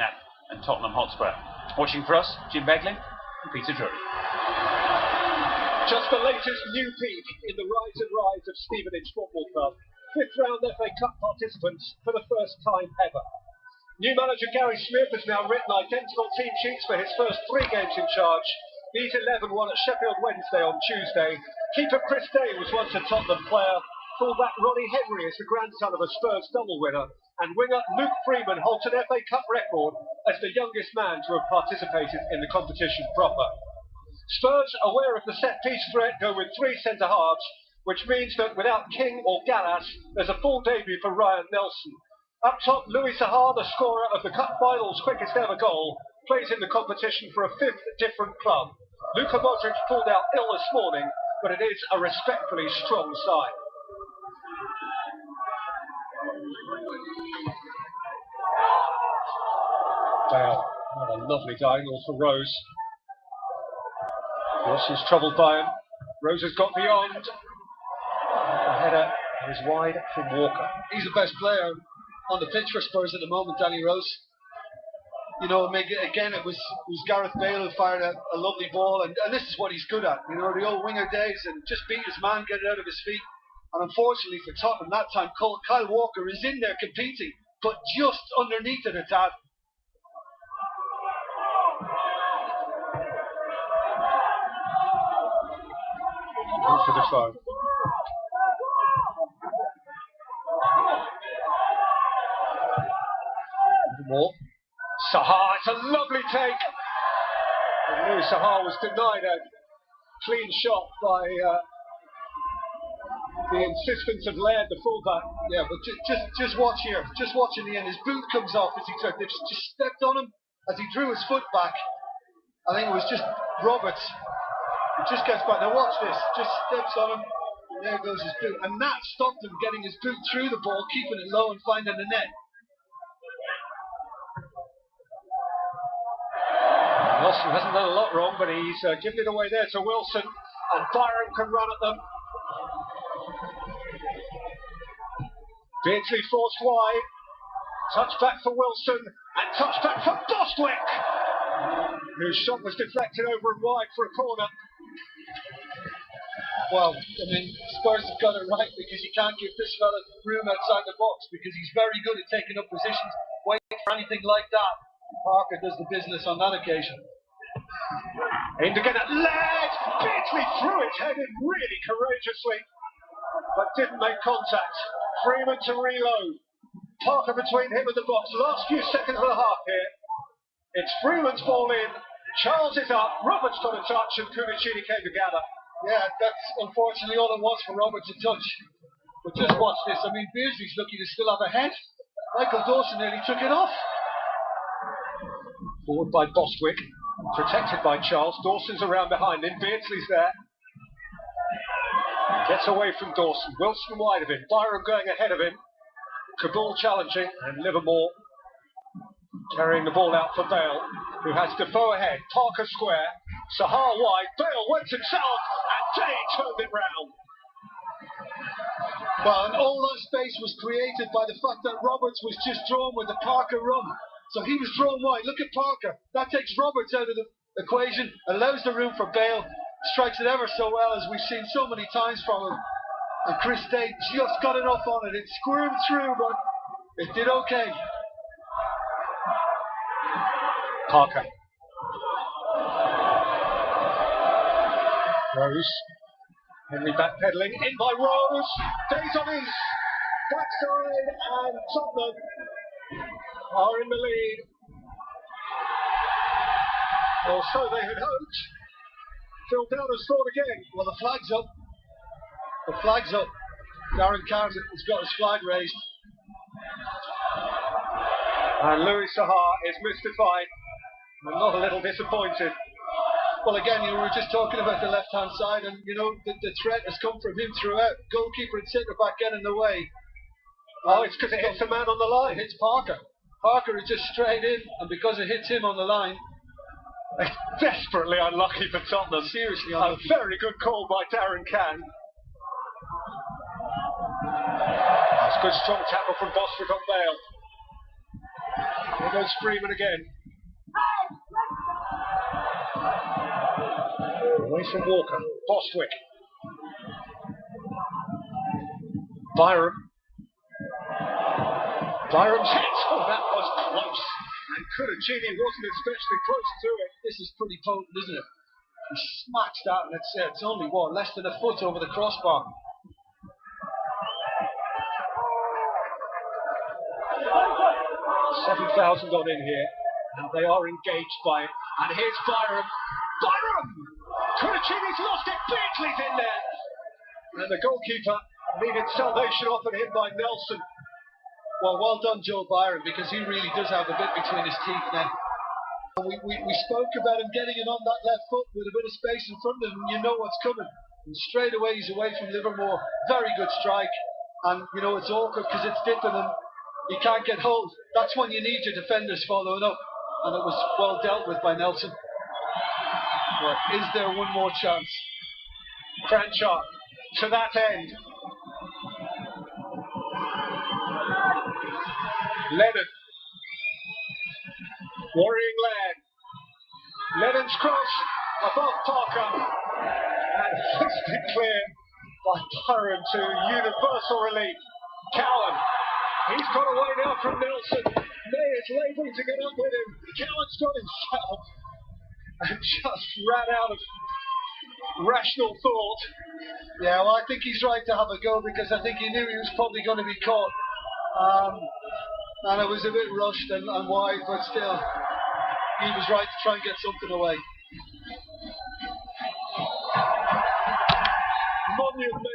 Tottenham and Tottenham Hotspur. Watching for us, Jim Begley and Peter Drury. Just the latest new peak in the rise and rise of Stevenage Football Club. 5th round FA Cup participants for the first time ever. New manager Gary Smith has now written identical team sheets for his first 3 games in charge. These 11 won at Sheffield Wednesday on Tuesday. Keeper Chris Day was once a Tottenham player. Fullback Ronnie Henry is the grandson of a Spurs double winner. And winger Luke Freeman holds an FA Cup record as the youngest man to have participated in the competition proper. Spurs, aware of the set-piece threat, go with 3 centre-halves, which means that without King or Gallas, there's a full debut for Ryan Nelson. Up top, Louis Saha, the scorer of the Cup Final's quickest ever goal, plays in the competition for a 5th different club. Luka Modric pulled out ill this morning, but it is a respectfully strong side. Bale, what a lovely diagonal for Rose. Wilson's troubled by him. Rose has got beyond. The header is wide from Walker. He's the best player on the pitch for Spurs at the moment, Danny Rose. You know, again, it was Gareth Bale who fired a lovely ball, and this is what he's good at. You know, the old winger days, and just beat his man, get it out of his feet. And unfortunately for Tottenham, that time, Kyle Walker is in there competing, but just underneath it a tad. For the phone. More. Saha, it's a lovely take. And Louis Saha was denied a clean shot by the insistence of Laird, the fullback. Yeah, but just watch here. Just watch in the end. His boot comes off as he took. They've just stepped on him as he drew his foot back. I think it was just Roberts. He just gets back. Now watch this. Just steps on him. And there goes his boot. And that stopped him getting his boot through the ball, keeping it low and finding the net. Wilson hasn't done a lot wrong, but he's given it away there to Wilson, and Byron can run at them. Beardsley forced wide, touch back for Wilson, and touch back for Bostwick, whose shot was deflected over and wide for a corner. Well, I mean, Spurs have got it right, because you can't give this fella room outside the box, because he's very good at taking up positions, waiting for anything like that. Parker does the business on that occasion. Aimed again at Laird. Beardsley threw it, headed really courageously, but didn't make contact. Freeman to reload. Parker between him and the box. Last few seconds of the half here. It's Freeman's ball in. Charles is up. Roberts got a touch, and Cunicini came to gather. Yeah, that's unfortunately all it was for Roberts to touch. But just watch this. I mean, Beardsley's lucky to still have a head. Michael Dawson nearly took it off. Forward by Bostwick, protected by Charles. Dawson's around behind him. Beardsley's there. Gets away from Dawson. Wilson wide of him. Byron going ahead of him. Kabul challenging, and Livermore carrying the ball out for Bale, who has Defoe ahead. Parker square. Saha wide. Bale went himself, and Day turned it round. Well, and all that space was created by the fact that Roberts was just drawn with the Parker run. So he was drawn wide. Look at Parker. That takes Roberts out of the equation, allows the room for Bale, strikes it ever so well, as we've seen so many times from him. And Chris Day just got enough on it. It squirmed through, but it did okay. Parker. Rose. Henry backpedaling. In by Rose. Day's on his backside, and Tottenham are in the lead. Or so they had hoped. Phil Downer's thought again. Well, the flag's up. The flag's up. Darren Carter has got his flag raised. And Louis Saha is mystified and not a little disappointed. Well, again, you know, we were just talking about the left-hand side, and you know the threat has come from him throughout. Goalkeeper and centre-back get in the way. Oh, it's because it hits the man on the line. It hits Parker. Parker is just straight in, and because it hits him on the line. Desperately unlucky for Tottenham. Seriously unlucky. A very good call by Darren Can. That's a good strong tackle from Bostwick on Bale. There goes Freeman again. Away from Walker. Bostwick. Byram. Byram's hit. Oh, that was close. And Cudicini wasn't especially close to it. This is pretty potent, isn't it? He smacks that, and it's only what, less than a foot over the crossbar. 7,000 on in here, and they are engaged by it. And here's Byram. Byram! Cudicini's lost it. Beardsley's in there. And the goalkeeper needed salvation offered him by Nelson. Well done, Joe Byram, because he really does have a bit between his teeth now. We spoke about him getting it on that left foot with a bit of space in front of him, and you know what's coming. And straight away he's away from Livermore. Very good strike. And you know it's awkward because it's dipping and he can't get hold. That's when you need your defenders following up. And it was well dealt with by Nelson. But is there one more chance? Cranchard to that end. Lennon. Worrying lad. Lennon's cross above Parker. And fisted clear by Byron to universal relief. Cowan. He's got away now from Nelson. May is labouring to get up with him. Cowan's got himself. And just ran out of rational thought. Yeah, well, I think he's right to have a go because I think he knew he was probably going to be caught. And it was a bit rushed and wide, but still, he was right to try and get something away. Monument.